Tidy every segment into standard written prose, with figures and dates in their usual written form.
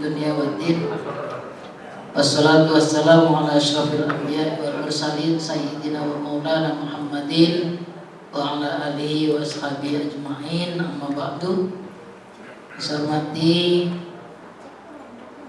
dunya waddin. Wassalatu wassalamu ala asyrafil anbiya'i wal mursalin sayyidina wa maulana Muhammadin wa ala alihi wa ashabihi ajma'in. Amma ba'du. Saya hormati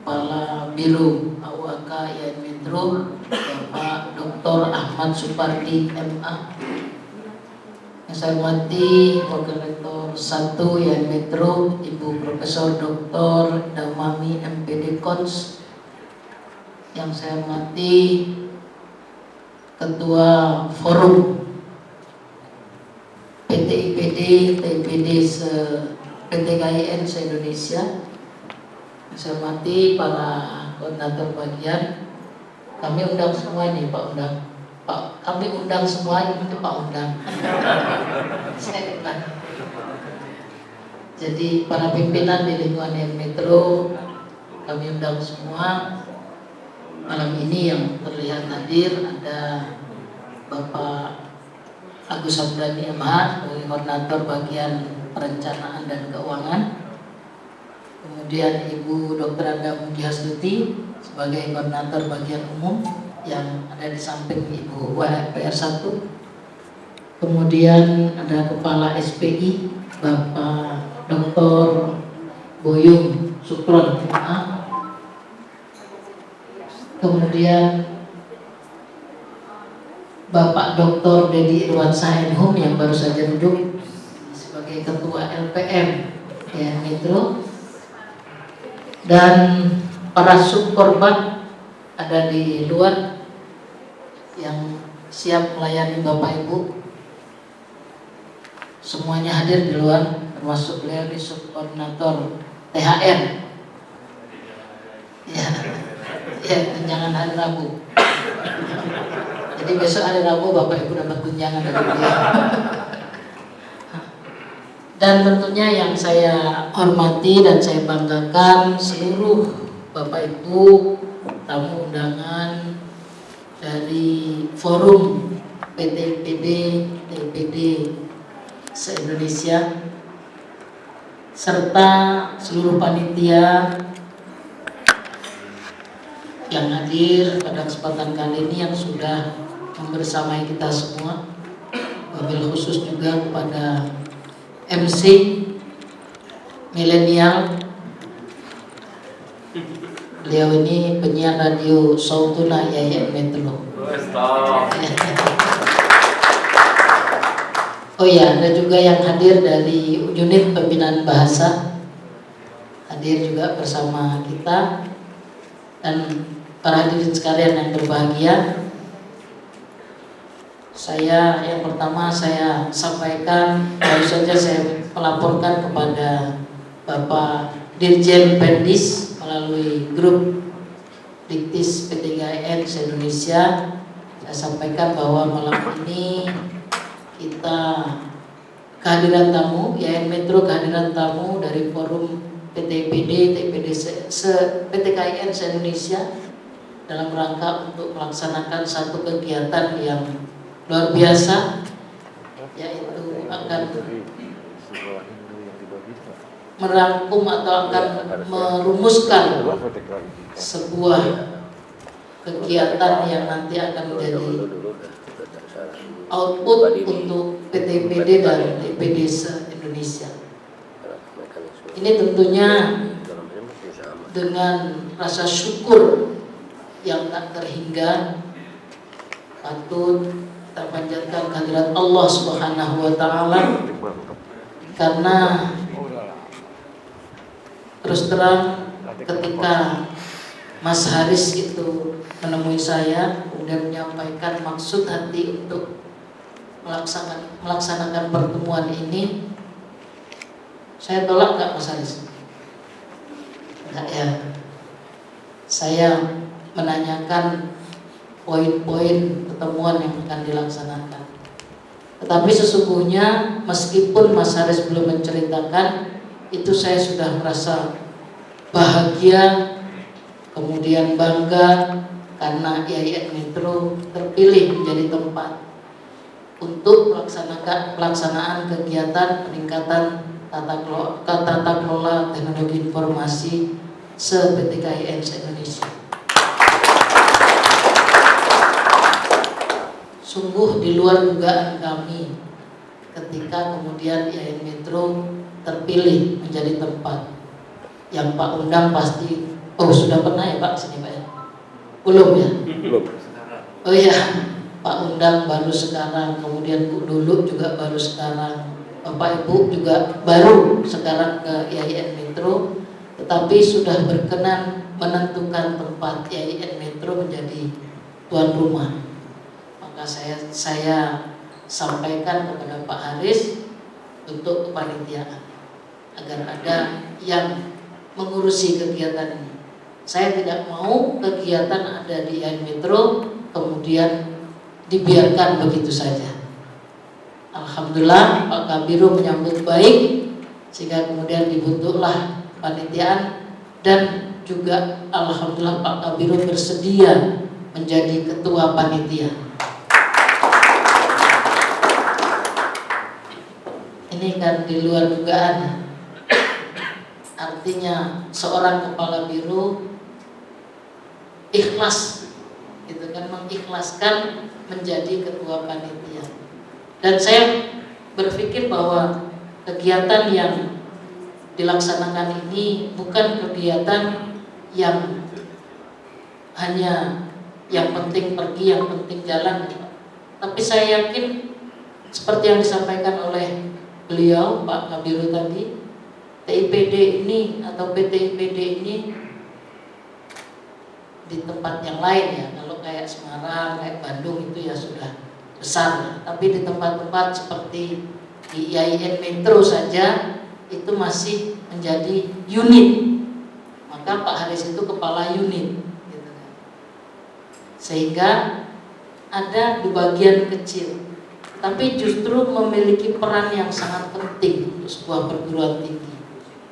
Kepala Biro AUAK YAIN Metro Bapak Dr. Ahmad Supardi MA. Yang saya hormati Wakil Rektor 1 YAIN Metro Ibu Profesor Dr. Damami MPD Kons. Yang saya hormati Ketua Forum PT IPD TIPD PT KIN se-Indonesia. Yang saya hormati para koordinator bagian. Kami undang semua ini Pak Undang. Pak, kami undang semua itu Pak Undang. Saya undang. Jadi para pimpinan di lingkungan YAIN Metro kami undang semua. Malam ini yang terlihat hadir ada Bapak Agus Hamdani MH sebagai koordinator bagian perencanaan dan keuangan. Kemudian Ibu Dr. Anda Mujihastuti sebagai koordinator bagian umum yang ada di samping Ibu WPR 1. Kemudian ada Kepala SPI Bapak Dr. Boyung Sukron MA. Kemudian Bapak Dr. Dedi Irwansyah Enhum yang baru saja duduk sebagai Ketua LPM YAIN Metro. Dan para subkorban ada di luar yang siap melayani Bapak Ibu. Semuanya hadir di luar, termasuk beliau di subkoordinator THR. Ya, tunjangan hari Rabu. Jadi besok hari Rabu Bapak Ibu dapat tunjangan dari beliau. Dan tentunya yang saya hormati dan saya banggakan seluruh Bapak Ibu tamu undangan dari Forum PT IPD TIPD se-Indonesia serta seluruh panitia yang hadir pada kesempatan kali ini yang sudah membersamai kita semua. Wabil khusus juga kepada MC milenial. Beliau ini penyiar radio Sautuna YAIN Metro. Oh ya, ada juga yang hadir dari unit pembinaan bahasa, hadir juga bersama kita. Dan para hadirin sekalian yang berbahagia, yang pertama saya sampaikan, baru saja saya melaporkan kepada Bapak Dirjen Pendis melalui grup Diktis PT KIN se-Indonesia. Saya sampaikan bahwa malam ini kita kehadiran tamu YAIN Metro, kehadiran tamu dari Forum PT IPD TIPD PT KIN se-Indonesia dalam rangka untuk melaksanakan satu kegiatan yang luar biasa, yaitu akan merangkum atau akan merumuskan sebuah kegiatan yang nanti akan menjadi output untuk PT IPD dan TIPD se-Indonesia. Ini tentunya dengan rasa syukur yang tak terhingga, patut kita panjatkan kehadirat Allah Subhanahu wa taala, karena terus terang ketika Mas Haris itu menemui saya kemudian menyampaikan maksud hati untuk melaksanakan pertemuan ini, saya tolak nggak Mas Haris? Enggak ya. Saya menanyakan poin-poin pertemuan yang akan dilaksanakan. Tetapi sesungguhnya meskipun Mas Haris belum menceritakan, itu saya sudah merasa bahagia, kemudian bangga karena YAIN Metro terpilih menjadi tempat untuk pelaksanaan kegiatan peningkatan tata kelola teknologi informasi se-PT KIN se-Indonesia. Sungguh di luar dugaan kami ketika kemudian IAIN Metro terpilih menjadi tempat yang Pak Undang pasti sudah pernah ya Pak sini Pak ya? Belum ya? Belum. Oh iya, Pak Undang baru sekarang, kemudian Bu Lulu juga baru sekarang, Bapak Ibu juga baru sekarang ke IAIN Metro, tetapi sudah berkenan menentukan tempat IAIN Metro menjadi tuan rumah. Maka saya sampaikan kepada Pak Haris untuk kepanitiaan agar ada yang mengurusi kegiatan ini. Saya tidak mau kegiatan ada di IAIN Metro kemudian dibiarkan begitu saja. Alhamdulillah Pak Kabiro menyambut baik sehingga kemudian dibentuklah panitiaan dan juga alhamdulillah Pak Kabiro bersedia menjadi ketua panitia. Ini kan di luar dugaan. Artinya seorang kepala biro ikhlas, gitu kan, mengikhlaskan menjadi ketua panitia. Dan saya berpikir bahwa kegiatan yang dilaksanakan ini bukan kegiatan yang hanya yang penting pergi, yang penting jalan, tapi saya yakin seperti yang disampaikan oleh beliau Pak Kabiro tadi, TIPD ini atau PTIPD ini di tempat yang lain ya, kalau kayak Semarang, kayak Bandung itu ya sudah besar, tapi di tempat-tempat seperti di IAIN Metro saja itu masih menjadi unit, maka Pak Haris itu kepala unit gitu kan. Sehingga ada di bagian kecil tapi justru memiliki peran yang sangat penting untuk sebuah perguruan tinggi.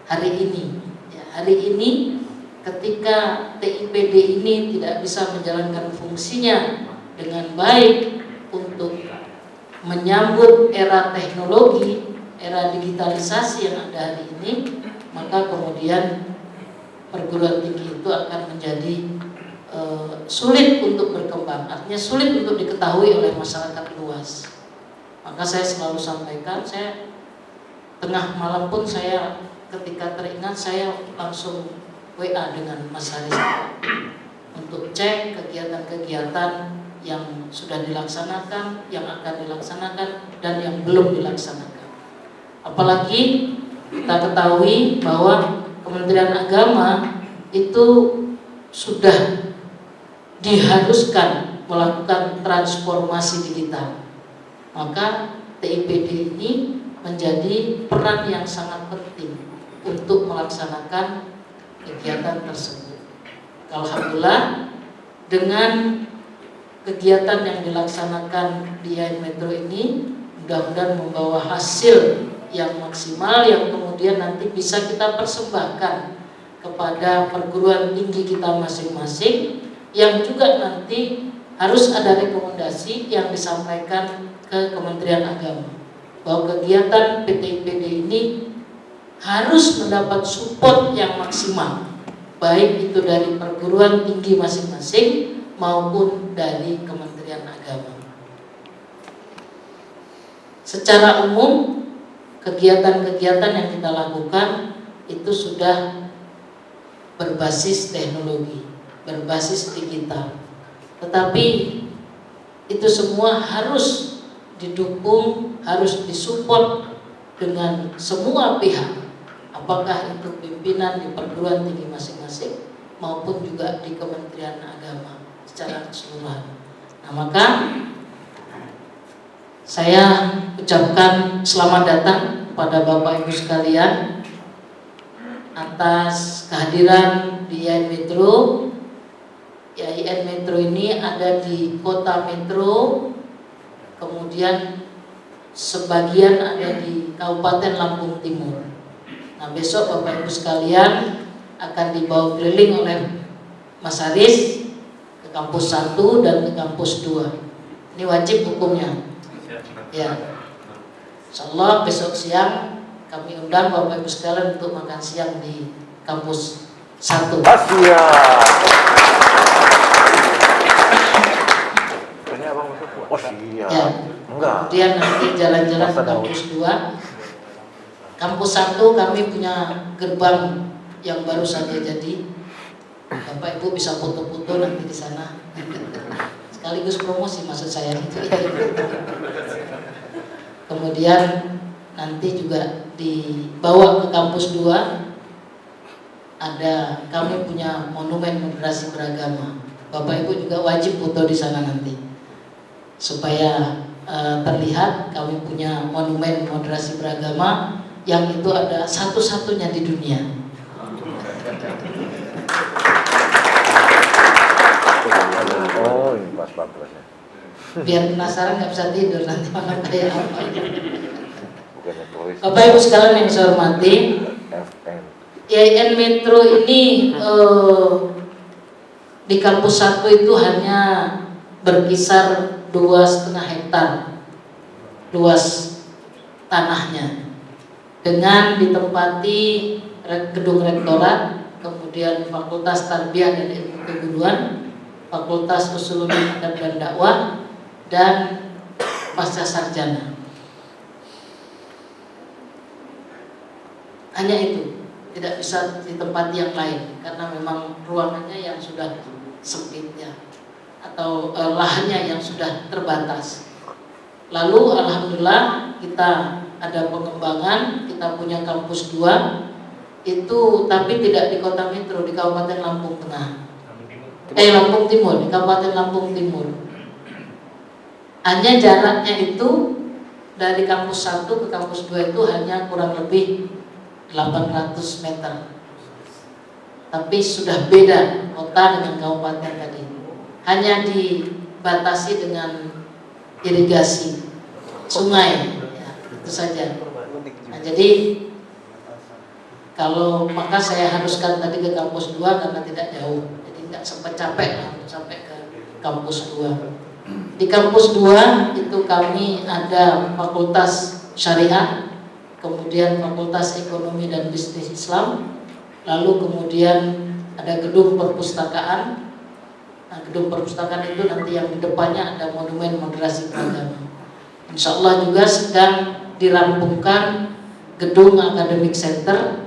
Hari ini ketika TIPD ini tidak bisa menjalankan fungsinya dengan baik untuk menyambut era teknologi, era digitalisasi yang ada hari ini, maka kemudian perguruan tinggi itu akan menjadi sulit untuk berkembang, artinya sulit untuk diketahui oleh masyarakat luas. Maka saya selalu sampaikan, saya tengah malam pun saya ketika teringat saya langsung WA dengan Mas Haris untuk cek kegiatan-kegiatan yang sudah dilaksanakan, yang akan dilaksanakan, dan yang belum dilaksanakan. Apalagi kita ketahui bahwa Kementerian Agama itu sudah diharuskan melakukan transformasi digital. Maka TIPD ini menjadi peran yang sangat penting untuk melaksanakan kegiatan tersebut. Alhamdulillah dengan kegiatan yang dilaksanakan di IAIN Metro ini mudah-mudahan membawa hasil yang maksimal yang kemudian nanti bisa kita persembahkan kepada perguruan tinggi kita masing-masing, yang juga nanti harus ada rekomendasi yang disampaikan ke Kementerian Agama bahwa kegiatan PTIPD ini harus mendapat support yang maksimal, baik itu dari perguruan tinggi masing-masing maupun dari Kementerian Agama. Secara umum kegiatan-kegiatan yang kita lakukan itu sudah berbasis teknologi, berbasis digital. Tetapi itu semua harus didukung, harus disupport dengan semua pihak, apakah itu pimpinan di perguruan tinggi masing-masing maupun juga di Kementerian Agama secara keseluruhan. Nah, maka saya ucapkan selamat datang kepada Bapak Ibu sekalian atas kehadiran di IAIN Metro. IAIN Metro ini ada di kota Metro, kemudian sebagian ada di Kabupaten Lampung Timur. Nah, besok Bapak Ibu sekalian akan dibawa keliling oleh Mas Haris ke kampus 1 dan ke kampus 2. Ini wajib hukumnya. Ya. Insyaallah besok siang kami undang Bapak Ibu sekalian untuk makan siang di kampus 1. Asia. Oh iya. Ya. Enggak. Kemudian nanti jalan-jalan ke kampus 2. Kampus 1 kami punya gerbang yang baru saja jadi. Bapak Ibu bisa foto-foto nanti di sana. Sekaligus promosi maksud saya. Kemudian nanti juga dibawa ke kampus 2. Ada kami punya monumen moderasi beragama. Bapak Ibu juga wajib foto di sana nanti. Supaya terlihat kami punya monumen moderasi beragama yang itu ada satu-satunya di dunia. Oh, ini pas bagusnya. Biar penasaran nggak bisa tidur nanti malam kayak apa. Bukannya tulis. Bapak Ibu sekalian yang saya hormati, FN. IAIN Metro ini di kampus 1 itu hanya berkisar 2,5 hektar luas tanahnya, dengan ditempati gedung rektorat, kemudian Fakultas Tarbiyah dan Ilmu Keguruan, Fakultas Usuluddin Adab dan Dakwah, dan Pasca Sarjana. Hanya itu, tidak bisa ditempati yang lain karena memang ruangannya yang sudah sempit ya, atau lahannya yang sudah terbatas. Lalu alhamdulillah kita ada pengembangan, kita punya kampus 2 itu, tapi tidak di Kota Metro, di Kabupaten Lampung Tengah. Lampung Timur, di Kabupaten Lampung Timur. Hanya jaraknya itu dari kampus 1 ke kampus 2 itu hanya kurang lebih 800 meter. Tapi sudah beda kota dengan kabupaten tadi. Hanya dibatasi dengan irigasi sungai, ya, itu saja. Nah, jadi kalau maka saya haruskan tadi ke kampus 2 karena tidak jauh, jadi nggak sempat capek untuk sampai ke kampus 2. Di kampus 2 itu kami ada Fakultas Syariah, kemudian Fakultas Ekonomi dan Bisnis Islam, lalu kemudian ada gedung perpustakaan. Nah, gedung perpustakaan itu nanti yang di depannya ada monumen moderasi beragama. Insya Allah juga sedang dirampungkan gedung Academic Center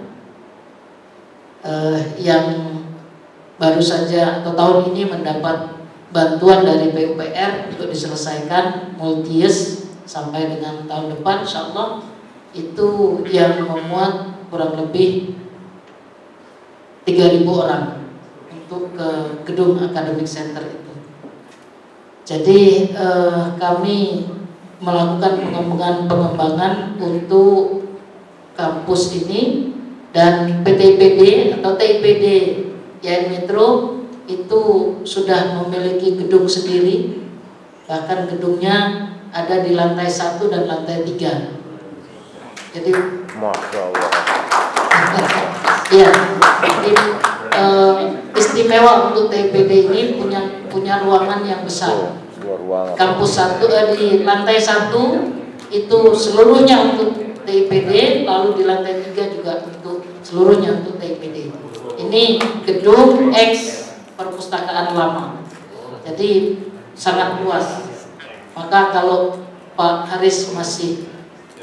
yang baru saja atau tahun ini mendapat bantuan dari PUPR untuk diselesaikan multi-use sampai dengan tahun depan insya Allah. Itu yang memuat kurang lebih 3.000 orang untuk ke gedung Academic Center itu. Jadi kami melakukan pengembangan untuk kampus ini, dan PTIPD atau TIPD IAIN Metro itu sudah memiliki gedung sendiri, bahkan gedungnya ada di lantai 1 dan lantai 3. Jadi Masya Allah. ya, jadi istimewa untuk TIPD ini punya ruangan yang besar. Kampus 1 di lantai 1 itu seluruhnya untuk TIPD, lalu di lantai 3 juga untuk seluruhnya untuk TIPD. Ini gedung X perpustakaan lama, jadi sangat luas. Maka kalau Pak Haris masih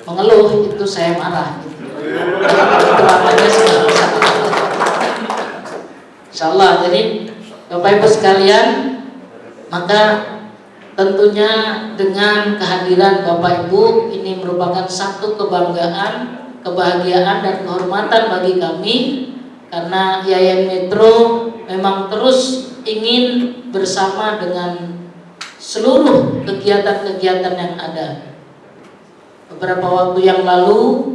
mengeluh itu saya marah. Ruangannya sudah besar. Insyaallah. Jadi Bapak Ibu sekalian, maka tentunya dengan kehadiran Bapak Ibu ini merupakan satu kebanggaan, kebahagiaan dan kehormatan bagi kami, karena IAIN Metro memang terus ingin bersama dengan seluruh kegiatan-kegiatan yang ada. Beberapa waktu yang lalu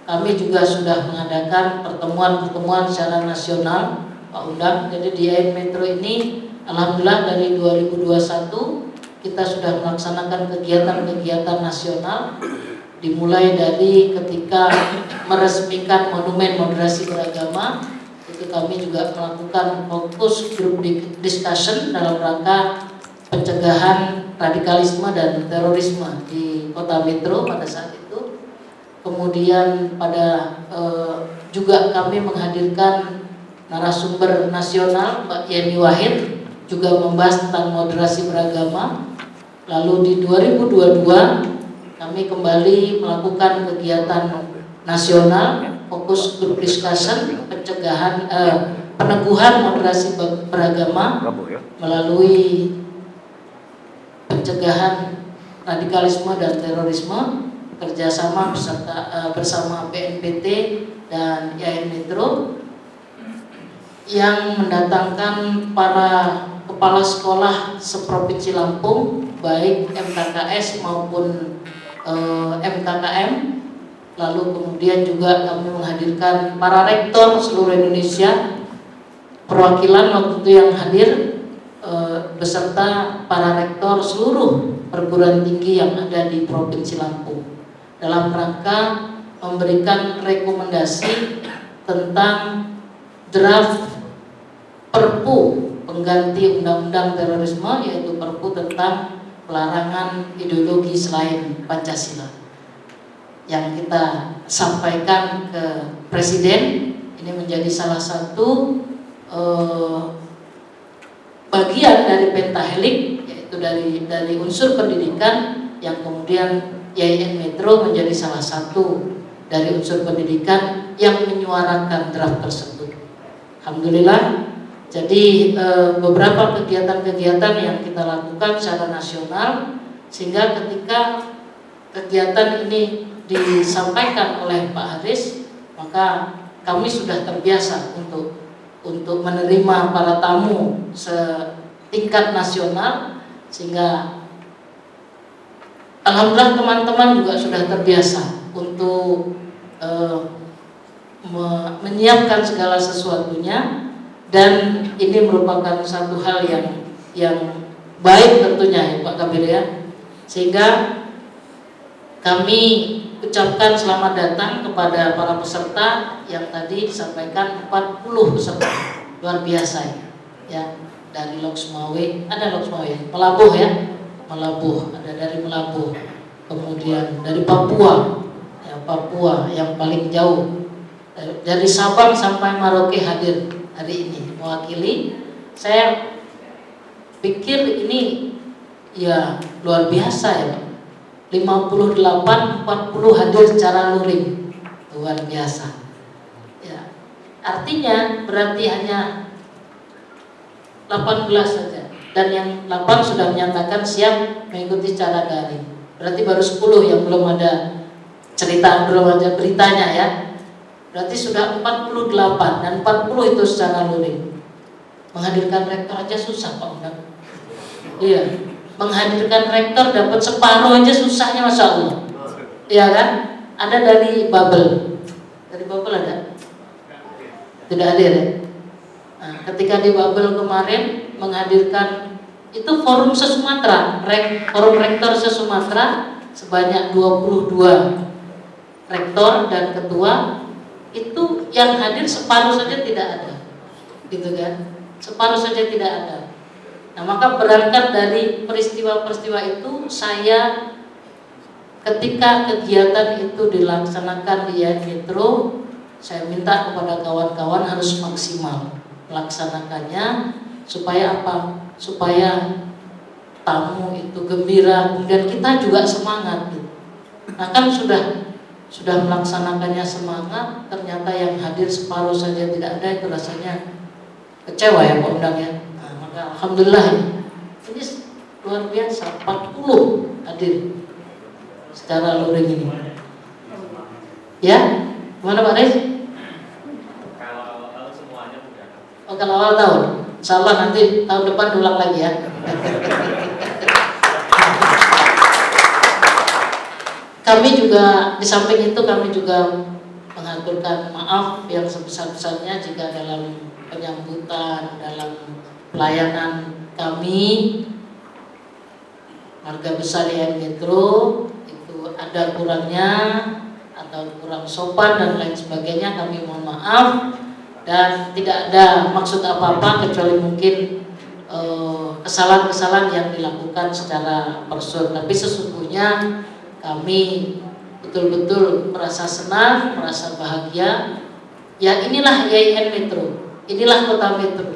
kami juga sudah mengadakan pertemuan-pertemuan secara nasional, Pak Undang. Jadi di IAIN Metro ini alhamdulillah dari 2021 kita sudah melaksanakan kegiatan-kegiatan nasional, dimulai dari ketika meresmikan monumen moderasi beragama, itu kami juga melakukan fokus group discussion dalam rangka pencegahan radikalisme dan terorisme di Kota Metro pada saat itu. Kemudian pada juga kami menghadirkan narasumber nasional Mbak Yeni Wahid juga membahas tentang moderasi beragama. Lalu di 2022 kami kembali melakukan kegiatan nasional fokus group discussion pencegahan peneguhan moderasi beragama melalui pencegahan radikalisme dan terorisme kerjasama bersama BNPT dan IAIN Metro yang mendatangkan para kepala sekolah seprovinsi Lampung baik MKKS maupun MKKM. Lalu kemudian juga kami menghadirkan para rektor seluruh Indonesia, perwakilan waktu itu yang hadir beserta para rektor seluruh perguruan tinggi yang ada di Provinsi Lampung dalam rangka memberikan rekomendasi tentang draft Perpu pengganti Undang-Undang Terorisme, yaitu Perpu tentang pelarangan ideologi selain Pancasila yang kita sampaikan ke Presiden. Ini menjadi salah satu bagian dari pentahelik, yaitu dari unsur pendidikan yang kemudian IAIN Metro menjadi salah satu dari unsur pendidikan yang menyuarakan draft tersebut. Alhamdulillah. Jadi beberapa kegiatan-kegiatan yang kita lakukan secara nasional, sehingga ketika kegiatan ini disampaikan oleh Pak Haris, maka kami sudah terbiasa untuk menerima para tamu setingkat nasional, sehingga alhamdulillah teman-teman juga sudah terbiasa untuk menyiapkan segala sesuatunya. Dan ini merupakan satu hal yang baik tentunya ya Pak Kabir ya. Sehingga kami ucapkan selamat datang kepada para peserta yang tadi disampaikan 40 peserta. Luar biasa ya. Dari Loksmawe, ada Loksmawe, Melabuh ya. Melabuh, ada dari Melabuh. Kemudian dari Papua. Ya, Papua yang paling jauh. Dari Sabang sampai Merauke hadir hari ini mewakili. Saya pikir ini ya luar biasa ya Pak. 58, 40 hadir secara luring, luar biasa. Ya, artinya berarti hanya 18 saja, dan yang 8 sudah menyatakan siap mengikuti secara daring. Berarti baru 10 yang belum ada cerita, belum ada beritanya ya. Berarti sudah 48 dan 40 itu secara luring. Menghadirkan rektor aja susah Pak Undang. Iya, menghadirkan rektor dapat separuh aja susahnya, Masya Allah. Iya kan? Ada dari Babel. Dari Babel ada? Tidak hadir ya? Nah, ketika di Babel kemarin menghadirkan itu forum se-Sumatera, forum rektor se-Sumatera sebanyak 22 rektor dan ketua. Itu yang hadir separuh saja tidak ada, gitu kan? Separuh saja tidak ada. Nah, maka berangkat dari peristiwa-peristiwa itu, saya ketika kegiatan itu dilaksanakan di IAIN Metro, saya minta kepada kawan-kawan harus maksimal melaksanakannya, supaya apa? Supaya tamu itu gembira, kemudian kita juga semangat. Gitu. Nah, kan sudah melaksanakannya semangat, ternyata yang hadir separuh saja tidak ada, itu rasanya kecewa ya Pak Undang ya. Nah, maka alhamdulillah ini luar biasa, 40 hadir secara luring ini. Ya, gimana Pak Riz? Kalau semuanya bukan. Oh, kalau awal tahun, insya Allah nanti tahun depan ulang lagi ya. Kami juga di samping itu kami juga mengaturkan maaf yang sebesar-besarnya jika dalam penyambutan, dalam pelayanan kami warga besar IAIN Metro itu ada kurangnya atau kurang sopan dan lain sebagainya, kami mohon maaf dan tidak ada maksud apa-apa kecuali mungkin kesalahan-kesalahan yang dilakukan secara personal. Tapi sesungguhnya kami betul-betul merasa senang, merasa bahagia. Ya inilah IAIN Metro. Inilah kota Metro.